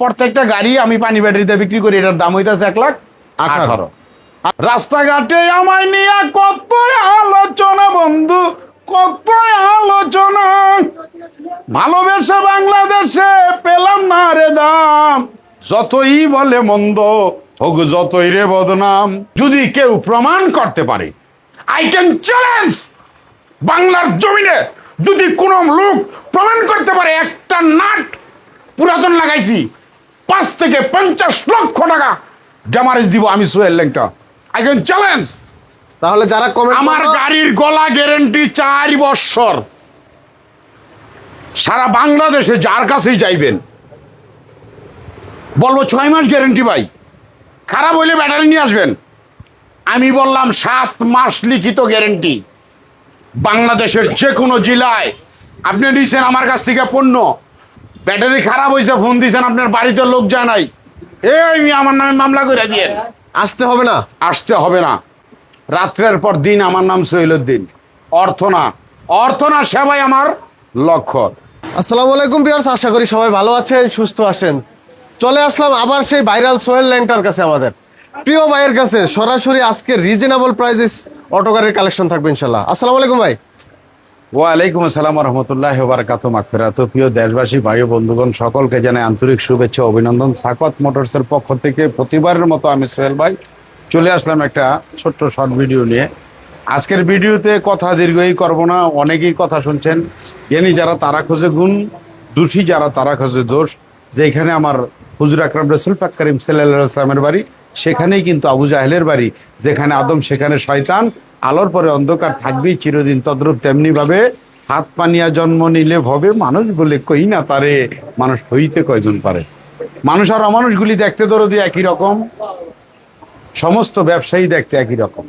প্রত্যেকটা গাড়ি আমি পানি ব্যাটারিতে বিক্রি করি, এটার দাম হইতেছে 1,18,000। রাস্তাঘাটে আমায় নিয়ে কত আলোচনা বন্ধু, কত আলোচনা, ভালোবেসে বাংলাদেশে পেলাম না রে দাম, যতই বলে মন্দ হোক যতই রে বদনাম, যদি কেউ প্রমাণ করতে পারে, আই ক্যান চ্যালেঞ্জ, বাংলার জমিনে যদি কোন লোক প্রমাণ করতে পারে একটা নাট পুরাতন লাগাইছি 5 থেকে 50 লক্ষ টাকা ড্যামারেজ দিব আমি সোহেল ল্যাংটা, আই ক্যান চ্যালেঞ্জ। তাহলে যারা আমার গাড়ির গলা গ্যারান্টি 4 বছর, সারা বাংলাদেশে যার কাছেই যাইবেন বলবো 6 মাস গ্যারান্টি ভাই, খারাপ হইলে ব্যাটারি নিয়ে আসবেন। আমি বললাম 7 মাস লিখিত গ্যারান্টি। বাংলাদেশের যে কোনো জেলায় আপনি নিছেন আমার কাছ থেকে পণ্য, ব্যাটারি খারাপ হয়েছে, ফোন দিয়েছেন, আপনার বাড়িতে লোক যায় নাই, এই আমার নামে মামলা করে দিয়ে আসতে হবে না, আসতে হবে না। রাত্রের পর দিন আমার নাম সোহেলউদ্দিন, অর্থ না সেবাই আমার লক্ষ্য। আসসালামু আলাইকুম ভিউয়ার্স, আশা করি সবাই ভালো আছেন, সুস্থ আছেন। চলে আসলাম আবার সেই ভাইরাল সোহেল ল্যাংটার কাছে, আমাদের প্রিয় ভাইয়ের কাছে সরাসরি আজকে রিজনেবল প্রাইসে অটো গাড়ির কালেকশন থাকবে ইনশাল্লাহ। আসসালামু আলাইকুম ভাই। ওয়ালাইকুম আসসালাম ওয়া রাহমাতুল্লাহি ওয়া বারাকাতুহু। মাগফিরাত। প্রিয় দেশবাসী, ভাই ও বন্ধুগণ, সকলকে জানাই আন্তরিক শুভেচ্ছা অভিনন্দন। সাকওয়াত মোটরসের পক্ষ থেকে প্রতিবারের মতো আমি সোহেল ভাই চলে আসলাম একটা ছোট্ট শর্ট ভিডিও নিয়ে। আজকের ভিডিওতে কথা দীর্ঘই করব না, অনেকেই কথা শুনছেন, জ্ঞানী যারা তারা খোঁজে গুণ, দোষী যারা তারা খোঁজে দোষ। যেখানে আমার হুজুর আকরাম রাসূল পাক কারীম সাল্লাল্লাহু আলাইহি ওয়াসাল্লামের বাড়ি, সেখানেই কিন্তু আবু জাহেলের বাড়ি। যেখানে আদম সেখানে শয়তান, আলোর পরে অন্ধকার থাকবেই চিরদিন। তদ্রূপ তেমনি ভাবে হাত পানিয়া জন্ম নিলে ভবে মানুষ বলে কই না তারে, মানুষ হইতে কয়জন পারে। মানুষ আর অমানুষগুলি দেখতে দরদি একই রকম, সমস্ত ব্যবসায়ী দেখতে একই রকম।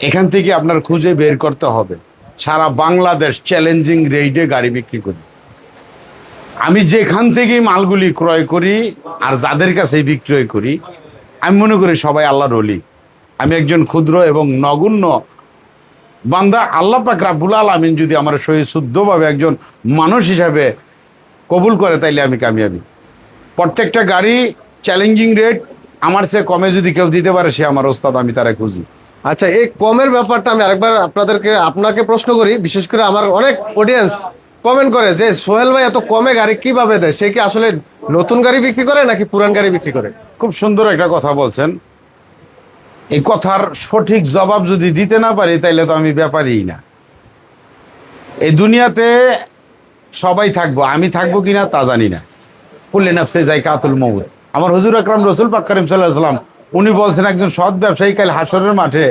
এখান থেকে আপনার খুঁজে বের করতে হবে। সারা বাংলাদেশ চ্যালেঞ্জিং রেটে গাড়ি বিক্রি করি আমি, যেখান থেকে মালগুলি ক্রয় করি আর যাদের কাছে বিক্রয় করি, আমি মনে করি সবাই আল্লাহর ওলি। আমি একজন ক্ষুদ্র এবং নগণ্য বান্দা। আল্লাহ পাক রাব্বুল আলামিন যদি আমার সহি শুদ্ধভাবে একজন মানুষ হিসাবে কবুল করে, তাইলে আমি কামিয়াবি। প্রত্যেকটা গাড়ি চ্যালেঞ্জিং রেট, আমার চেয়ে কমে যদি কেউ দিতে পারে সে আমার ওস্তাদ, আমি তারা খুঁজি। আচ্ছা, এই কমের ব্যাপারটা আমি আরেকবার আপনাকে প্রশ্ন করি। বিশেষ করে আমার অনেক অডিয়েন্স কমেন্ট করে যে সোহেল ভাই এত কমে গাড়ি কিভাবে দেয়, সে কি আসলে নতুন গাড়ি বিক্রি করে নাকি পুরান গাড়ি বিক্রি করে? খুব সুন্দর একটা কথা বলছেন। এই কথার সঠিক জবাব যদি দিতে না পারি তাইলে তো আমি ব্যাপারই না। এই দুনিয়াতে সবাই থাকবো, আমি থাকবো কিনা তা জানি না। কুল্লি নাফসি যায়কাতুল মউত। আমার হুজুর আকরাম রাসূল পাক কারীম সাল্লাল্লাহু আলাইহি ওয়াসাল্লাম উনি বলছেন, একজন সৎ ব্যবসায়ী কাল হাসরের মাঠে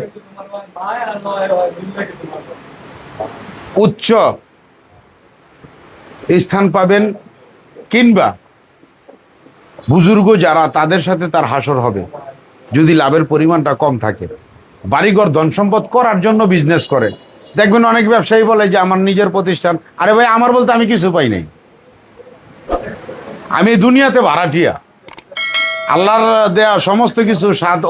উচ্চ স্থান পাবেন, কিংবা বুজুর্গ যারা তাদের সাথে তার হাসর হবে যদি লাভের পরিমাণটা কম থাকে। বাড়িঘর ধন সম্পদ করার জন্য বিজনেস করে। দেখবেন অনেক ব্যবসায়ী বলে যে আমার নিজের প্রতিষ্ঠান। আরে ভাই, আমার বলতে আমি কিছু পাই নাই, আমি দুনিয়াতে ভাড়াটিয়া। আল্লাহর দেয়া সমস্ত কিছু স্বাদ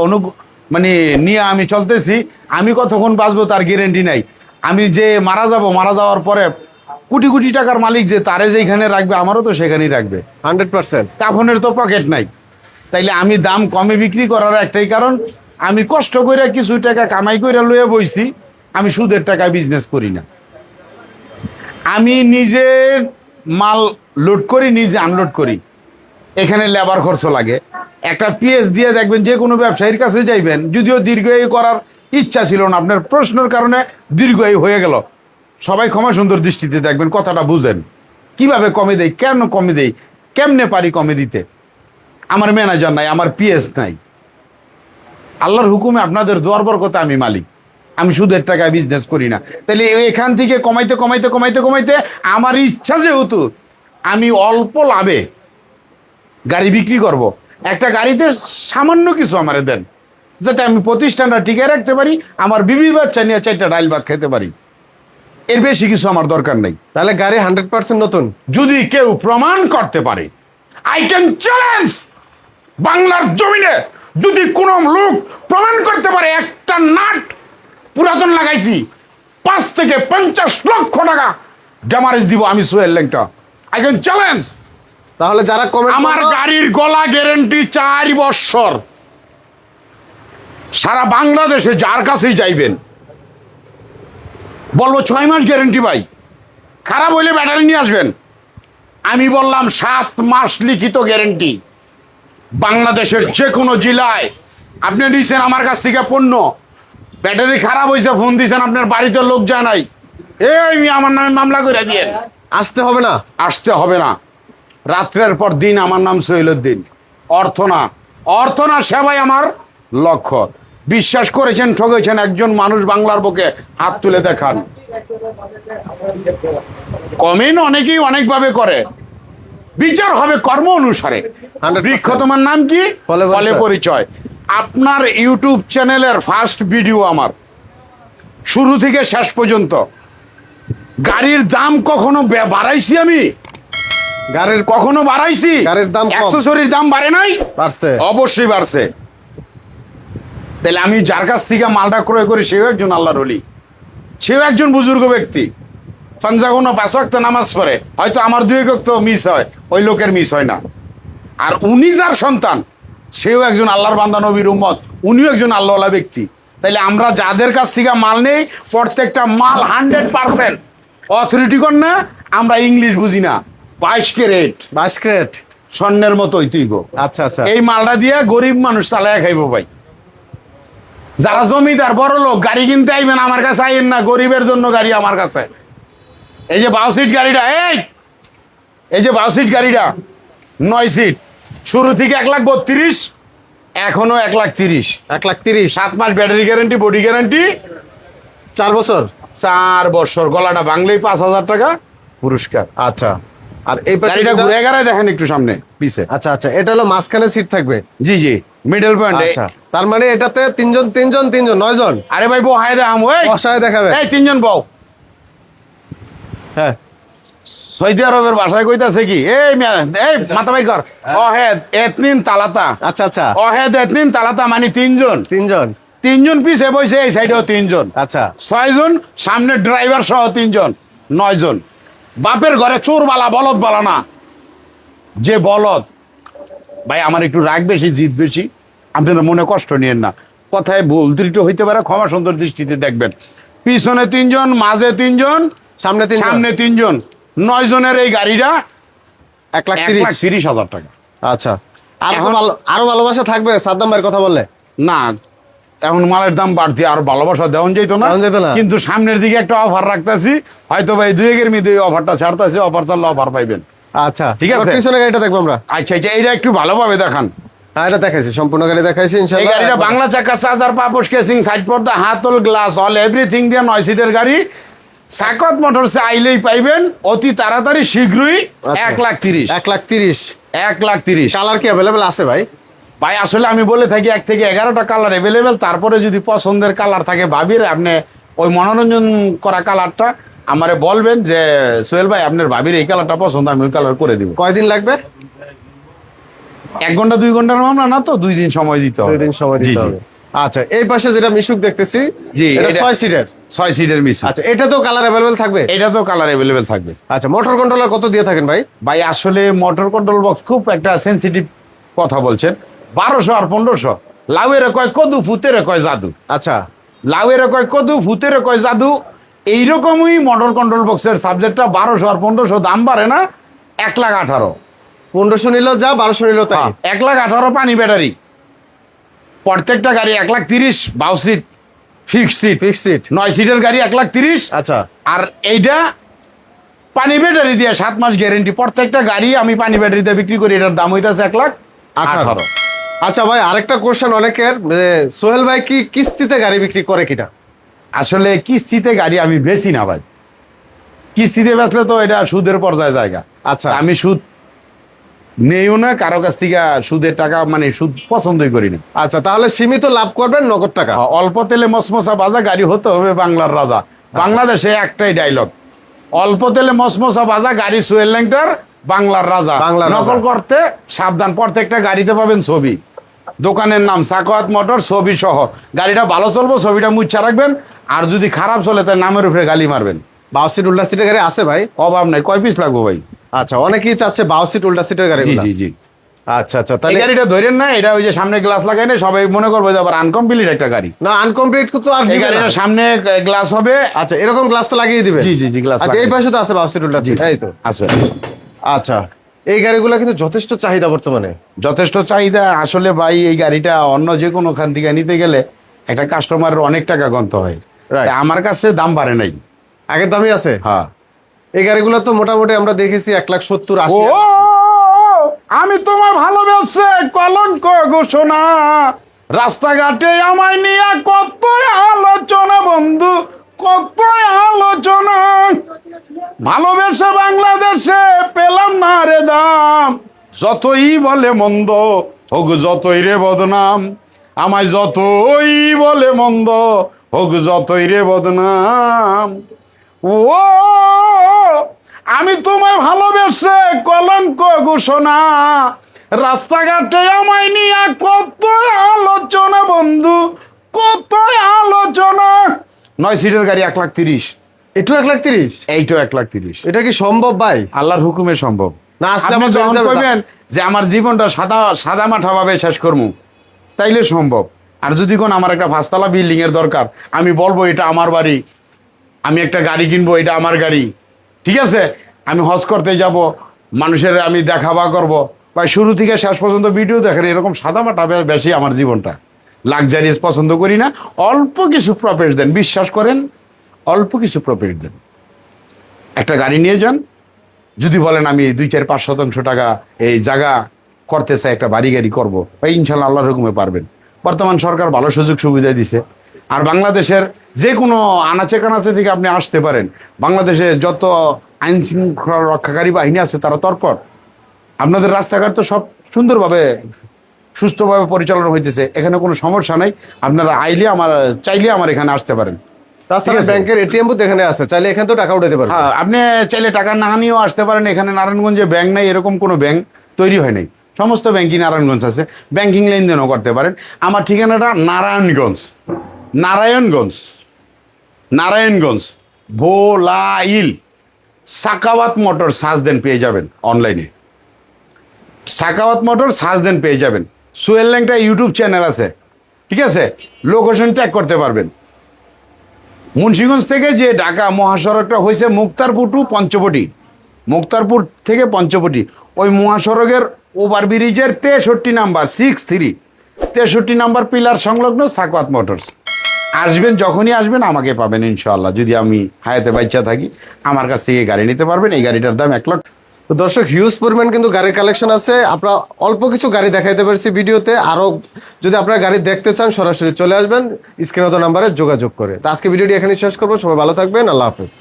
মানে নিয়ে আমি চলতেছি। আমি কতক্ষণ বাঁচবো তার গ্যারেন্টি নাই। আমি যে মারা যাওয়ার পরে কোটি কোটি টাকার মালিক যে তারে যেখানে রাখবে, আমারও তো সেখানেই রাখবে 100%। কাফনের তো পকেট নাই। তাইলে আমি দাম কমে বিক্রি করার একটাই কারণ, আমি কষ্ট করে কিছু টাকা কামাই করে লয়ে বইছি। আমি সুদের টাকায় বিজনেস করি না। আমি নিজে মাল লোড করি, নিজে আনলোড করি। এখানে লেবার খরচ লাগে। একটা পিএস দিয়ে দেখবেন যে কোনো ব্যবসায়ীর কাছে যাইবেন, যদিও দীর্ঘায়ু করার ইচ্ছা ছিল না, আপনার প্রশ্নের কারণে দীর্ঘায়ু হয়ে গেল। সবাই ক্ষমা সুন্দর দৃষ্টিতে দেখবেন, কথাটা বুঝেন। কিভাবে কমে দেই, কেন কমে দেই, কেমনে পারি কমে দিতে। আমার ম্যানেজার নাই, আমার পিএস নাই। আল্লাহর হুকুমে আপনাদের দোয়ার বরকতে আমি মালিক। আমি সুদের টাকায় বিজনেস করি না। তাহলে এখান থেকে কমাইতে কমাইতে কমাইতে কমাইতে আমার ইচ্ছা যেহেতু আমি অল্প লাভে গাড়ি বিক্রি করব। একটা গাড়িতে সামান্য কিছু আমারে দেন, যাতে আমি প্রতিষ্ঠানটা টিকে রাখতে পারি, আমার বিবি বাচ্চা নিয়ে 4টা ডাইল ভাত খেতে পারি। এর বেশি কিছু আমার দরকার নেই। তাহলে গাড়ি 100% নতুন যদি কেউ প্রমাণ করতে পারে, আই ক্যান চ্যালেঞ্জ, বাংলার জমিনে যদি কোনো লোক প্রমাণ করতে পারে একটা নাট পুরাতন লাগাইছি 5 থেকে 50 লক্ষ টাকা ড্যামারেজ দিব আমি সোহেল ল্যাংটা, আই ক্যান চ্যালেঞ্জ। তাহলে যারা কমেন্ট আমার গাড়ির গলা গ্যারান্টি 4 বছর। সারা বাংলাদেশে যার কাছেই যাইবেন বলবো 6 মাস গ্যারান্টি ভাই, খারাপ হইলে ব্যাটারি নিয়ে আসবেন। আমি বললাম 7 মাস লিখিত গ্যারান্টি। বাংলাদেশের যে কোনো জেলায় আপনি নিছেন আমার কাছ থেকে পণ্য, ব্যাটারি খারাপ হয়েছে, ফোন দিয়েছেন, আপনার বাড়িতে লোক যায় নাই, এই আমার নামে মামলা করে দিয়ে আসতে হবে না। আসতে হবে না। রাত্রের পর দিন আমার নাম সোহেলউদ্দিন। অর্থ না সেবাই আমার লক্ষ্য। বিশ্বাস করেছেন, ঠকেছেন, একজন মানুষ বাংলার বুকে হাত তুলে দেখান। কমেন্ট অনেকেই অনেকভাবে করে, বিচার হবে কর্ম অনুসারে। 100% বৃক্ষ তোমার নাম কি? ফলে ফলে পরিচয়। আপনার ইউটিউব চ্যানেলের ফার্স্ট ভিডিও আমার, শুরু থেকে শেষ পর্যন্ত। গাড়ির দাম কখনো বাড়াইছি আমি? গাড়ির কখনো বাড়াইছি? গাড়ির দাম কম। অ্যাকসেসরির দাম বাড়ে নাই? বাড়ছে। অবশ্যই বাড়ছে। তাহলে আমি যার কাছ থেকে মালটা ক্রয় করি সেও একজন আল্লাহর ওলি, সেও একজন বুজুর্গ ব্যক্তি। পাঞ্জাগোনা 5 ওয়াক্ত নামাজ পড়ে, হয়তো আমার 2 ওয়াক্ত মিস হয়, ওই লোকের মিস হয় না। আর উনি যার সন্তান, সেও একজন আল্লাহর বান্দা, নবীর উম্মত, উনিও একজন আল্লাহওয়ালা ব্যক্তি। তাইলে আমরা যাদের কাছ থেকে মাল নেই, প্রত্যেকটা মাল 100% অথরিটি কর না। আমরা ইংলিশ বুঝি না। 22 ক্যারেট 22 ক্যারেট স্বর্ণের মতোই তুই গো। আচ্ছা আচ্ছা। এই মালটা দিয়ে গরিব মানুষ চালায় খাইবো ভাই। যারা জমিদার বড় লোক গাড়ি কিনতে আইবেন আমার কাছে আইবেন না, গরিবের জন্য গাড়ি আমার কাছে। এই যে 22 সিট গাড়িটা, এই যে 22 সিট গাড়িটা 9 সিট, শুরু থেকে 1,32,000, এখনো 1,30,000। 1,30,000 7 মাস ব্যাটারি গ্যারান্টি, বডি গ্যারান্টি, 4 বছর। 4 বছর। গলাটা ভাঙলেই 5,000 টাকা পুরস্কার। আচ্ছা। আর এই পাশে গাড়িটা ঘুরে গেলে দেখেন একটু সামনে পিছে। আচ্ছা আচ্ছা, এটা হলো মাঝখানে সিট থাকবে। জি জি, মিডল পয়েন্ট। আচ্ছা, তার মানে এটাতে 3 জন 9 জন। আরে ভাই বউ হায় দেখাম, ওই বসায় দেখাবে। এই 3 জন বউ। হ্যাঁ, সৌদি আরবের ভাষায় কইতাছে কি, এই মাথা ভাই কর, অহেদ এতনিন তালাতা। আচ্ছা আচ্ছা, অহেদ এতনিন তালাতা মানে 3 জন। 3 জন। 3 জন পিছে বসে, এই সাইডেও 3 জন। আচ্ছা, 6 জন, সামনে ড্রাইভার সহ 3 জন, 9 জন। বাপের ঘরে চোর বালা, বলদ বালা না। যে বলদ ভাই, আমার একটু রাগ বেশি, জিদ বেশি, আপনারা মনে কষ্ট নিয়েন না। কথায় ভুল ত্রুটি হইতে পারে, ক্ষমা সুন্দর দৃষ্টিতে দেখবেন। পিছনে 3 জন, মাঝে 3 জন, সামনে 3 জন। সামনে 3 জন। 9 জনের এই গাড়িটা 1,30,000। 1,30,000 টাকা। আচ্ছা, আর এখন- আরো ভালোবাসা থাকবে সাদ্দাম ভাইয়ের কথা বললে? না, এখন মালের দাম বাড়তি, আর ভালোবাসা দেওয়া যেত না। দেওয়া যেত না। কিন্তু সামনের দিকে একটা অফার রাখতেছি, হয়তো ভাই 2 এর মধ্যে অফারটা ছাড়তেছি, অফার চাললে অফার পাইবেন। আচ্ছা, ঠিক আছে। এবার পিছনে গাড়িটা দেখবো আমরা। আচ্ছা আচ্ছা, এইটা একটু ভালোভাবে দেখান। হ্যাঁ, এটা দেখাইছি, সম্পূর্ণ গাড়ি দেখাইছি এই ইনশাআল্লাহ। গাড়িটা বাংলা চাকা, চার্জার, পাপোশ, কেসিং, সাইড পর্দা, হাতল, গ্লাস, অল এভরিথিং দিয়ে 9 সিটের গাড়ি। সাকত মোটরসে আইলেই পাইবেন অতি তাড়াতাড়ি, শীঘ্রই। আচ্ছা। 1,30,000। 1,30,000। 1,30,000। কালার কি অ্যাভেলেবেল আছে ভাই? ভাই আসলে আমি বলে থাকি 1 থেকে 11টা কালার অ্যাভেলেবেল। তারপরে যদি পছন্দের কালার থাকে ভাবির, আপনি ওই মনোরঞ্জন করা কালারটা আমারে বলবেন যে সোহেল ভাই আপনার ভাবির এই কালারটা পছন্দ, আমি ওই কালার করে দিব। কয়দিন লাগবে? 1 ঘন্টা 2 ঘন্টার মামলা না তো, 2 দিন সময় দিতে হবে। 2 দিন সময় জি, দিতে জি। হবে। আচ্ছা, এই পাশে যেটা মিশুক দেখতেছি, জি, এটা এটা- 6 সিটের। 6 সিটের মিস। আচ্ছা, এটা তো কালার অ্যাভেলেবেল থাকবে? এটা তো কালার অ্যাভেলেবেল থাকবে। আচ্ছা, মোটর কন্ট্রোলার কত দিয়ে থাকেন ভাই? ভাই আসলে মোটর কন্ট্রোল বক্স খুব একটা সেনসিটিভ কথা বলছেন। 1200 আর 1500। লাউয়ের কয় কদু, ফুতের কয় জাদু। আচ্ছা, লাউয়ের কয় কদু, ফুতের কয় জাদু। এইরকমই মোটর কন্ট্রোল বক্সের সাবজেক্টটা। 1200 আর 1500 দাম বাড়ে না। 1,18,000। 1500 নিলেও যা, 1200 নিলেও তাই। 1,18,000 পানি ব্যাটারি। প্রত্যেকটা গাড়ি 1,30,000, 22 seat fix seat. Fixed seat. 9 সিটের গাড়ি 1,30,000। আচ্ছা, আর এইটা পানি ব্যাটারি দিয়ে 7 মাস গ্যারেন্টি। প্রত্যেকটা গাড়ি আমি পানি ব্যাটারিতে বিক্রি করি, এটার দাম হইতেছে 1,18,000। আচ্ছা ভাই, আরেকটা কোশ্চেন অনেকের, যে সোহেল ভাই কি কিস্তিতে গাড়ি বিক্রি করে কিনা? আসলে কিস্তিতে গাড়ি আমি বেশি না ভাই। কিস্তিতে বেচলে তো এটা সুদের পর্যায়ে জায়গা। আচ্ছা। আমি সুদ নেইও না কারো কাছ থেকে, সুদের টাকা মানে সুদ পছন্দই করি না। আচ্ছা, তাহলে সীমিত লাভ করবেন, নগদ টাকা। অল্প তেলে মসমসা বাজা গাড়ি হতে হবে বাংলার রাজা। বাংলাদেশে একটাই ডায়লগ, অল্প তেলে মসমসা বাজা গাড়ি সোহেল ল্যাংটার বাংলার রাজা। বাংলার রাজা। নকল করতে সাবধান। প্রত্যেকটা গাড়িতে পাবেন ছবি, দোকানের নাম সাকোয়াত মোটর, ছবি সহ। গাড়িটা ভালো চলবো, ছবিটা মুচ্ছা রাখবেন। আর যদি খারাপ চলে তার নামের উপরে গালি মারবেন। 22 সিট, 18 সিটের গাড়ি আছে ভাই? অভাব নাই। কয় পিস লাগবো ভাই? আচ্ছা, অনেকেই চাচ্ছে 22 সিট উল্টা সিটের গাড়ি। জি জি জি। আচ্ছা আচ্ছা, এই তাহলে গাড়িটা ধরেন না, এটা ওই যে সামনে গ্লাস লাগাই না, সবাই মনে করবে যে আবার আনকমপ্লিট একটা গাড়ি। না, আনকমপ্লিট তো আর এই দিবে না। গাড়িটার সামনে গ্লাস হবে। আচ্ছা, এরকম গ্লাস তো লাগিয়ে দিবে। জি জি জি, গ্লাস আচ্ছা, এই পাশে তো আছে 22 সিট উল্টা সিট, এই তো। আছে। আচ্ছা, এই গাড়িগুলো কিন্তু যথেষ্ট চাহিদা বর্তমানে। যথেষ্ট চাহিদা আসলে ভাই। এই গাড়িটা অন্য যে কোনো খান থেকে নিতে গেলে একটা কাস্টমারের অনেক টাকা গন্ত হয়। Right. তাই আমার কাছে দাম বাড়ে নাই। আগের দামই আছে। হ্যাঁ, এই গাড়িগুলো তো মোটামুটি আমরা দেখেছি 1,70,80। ও আমি তোমার ভালোবেসে কলঙ্ক ঘোষণা, রাস্তাঘাটে আমায় নিয়ে কত আলোচনা বন্ধু, কত আলোচনা। ভালোবেসে বাংলাদেশে পেলাম না রে দাম, যতই বলে মন্দ হোক যতই রে বদনাম, আমায় যতই বলে মন্দ হোক যতই রে বদনাম। ও আমি তোমায় ভালোবেসে কলঙ্ক ঘোষণা, রাস্তাঘাটে আমায় নিয়ে কত আলোচনা বন্ধু, কত আলোচনা। 9 সিটের গাড়ি 1,30,000। একটু 1,30,000? এইটাও 1,30,000। এটা কি সম্ভব ভাই? আল্লাহর হুকুমে সম্ভব। না, আসলে আপনি আমার যখন জানতে হবে। কইবেন যে আমার জীবনটা সাদা মাঠা ভাবে শেষ করবো, তাইলে সম্ভব। আর যদি কোন আমার একটা 5 তলা বিল্ডিং এর দরকার, আমি বলবো এটা আমার বাড়ি, আমি একটা গাড়ি কিনবো, এটা আমার গাড়ি, ঠিক আছে, আমি হজ করতে যাব, মানুষের আমি দেখাবা করব, বা শুরু থেকে শেষ পর্যন্ত ভিডিও দেখেন, এরকম সাদা মাঠা বেশি আমার জীবনটা। লাক্সারিয়াস পছন্দ করি না। অল্প কিছু প্রফিট দেন, বিশ্বাস করেন, অল্প কিছু প্রফিট দেন। একটা গাড়ি নিয়ে যান, যদি বলেন আমি 2-4-5% টাকা এই জায়গা করতে চাই, একটা বাড়ি গাড়ি করবো, ভাই ইনশাল্লাহ আল্লাহর হুকুমে পারবেন। বর্তমান সরকার ভালো সুযোগ সুবিধা দিছে। আর বাংলাদেশের যে কোনো আনাচে কানাচে থেকে আপনি আসতে পারেন। বাংলাদেশে যত আইন শৃঙ্খলা রক্ষাকারী বাহিনী আছে তারা তৎপর। আপনাদের রাস্তাঘাট তো সব সুন্দরভাবে সুস্থভাবে পরিচালনা হইতেছে, এখানে কোনো সমস্যা নাই। আপনারা চাইলে আমার এখানে আসতে পারেন। তাছাড়া ঠিক আছে। ব্যাংকের এটিএম বুথ এখানে আছে, চাইলে এখান থেকে টাকা উঠাতে পারবেন। হ্যাঁ, আপনি চাইলে টাকা না নিয়েও আসতে পারেন। এখানে নারায়ণগঞ্জে ব্যাংক নাই, এরকম কোনো ব্যাংক তৈরি হয় নাই। সমস্ত ব্যাংকই নারায়ণগঞ্জ আছে, ব্যাংকিং লেনদেনও করতে পারেন। আমার ঠিকানাটা নারায়ণগঞ্জ, নারায়ণগঞ্জ, নারায়ণগঞ্জ ভোলাইল। সাকাওয়াত মোটর সার্চ দেন, পেয়ে যাবেন অনলাইনে। সাকাওয়াত মোটর সার্চ দেন, পেয়ে যাবেন। সোহেল ল্যাংটা ইউটিউব চ্যানেল আছে, ঠিক আছে, লোকেশন ট্যাগ করতে পারবেন। মুন্সিগঞ্জ থেকে যে ঢাকা মহাসড়কটা হয়েছে মুক্তারপুর টু পঞ্চবটি, মুক্তারপুর থেকে পঞ্চবটি, ওই মহাসড়কের ওভারব্রিজের 63 নাম্বার 63 63 নাম্বার পিলার সংলগ্ন সাকাওয়াত মোটরস। আসবেন, যখনই আসবেন আমাকে পাবেন ইনশাআল্লাহ। যদি আমি হায়াতে বাচ্চা থাকি, আমার কাছ থেকে গাড়ি নিতে পারবেন। এই গাড়িটার দাম 1 লাখ। তো দর্শক, হিউজ পরিমাণ কিন্তু গাড়ির কালেকশন আছে। আমরা অল্প কিছু গাড়ি দেখাইতে পারছি ভিডিওতে। আরো যদি আপনারা গাড়ি দেখতে চান, সরাসরি চলে আসবেন স্ক্রিনে দেওয়া নাম্বারে যোগাযোগ করে। তো আজকে ভিডিওটি এখানে শেষ করবো। সবাই ভালো থাকবেন, আল্লাহ হাফেজ।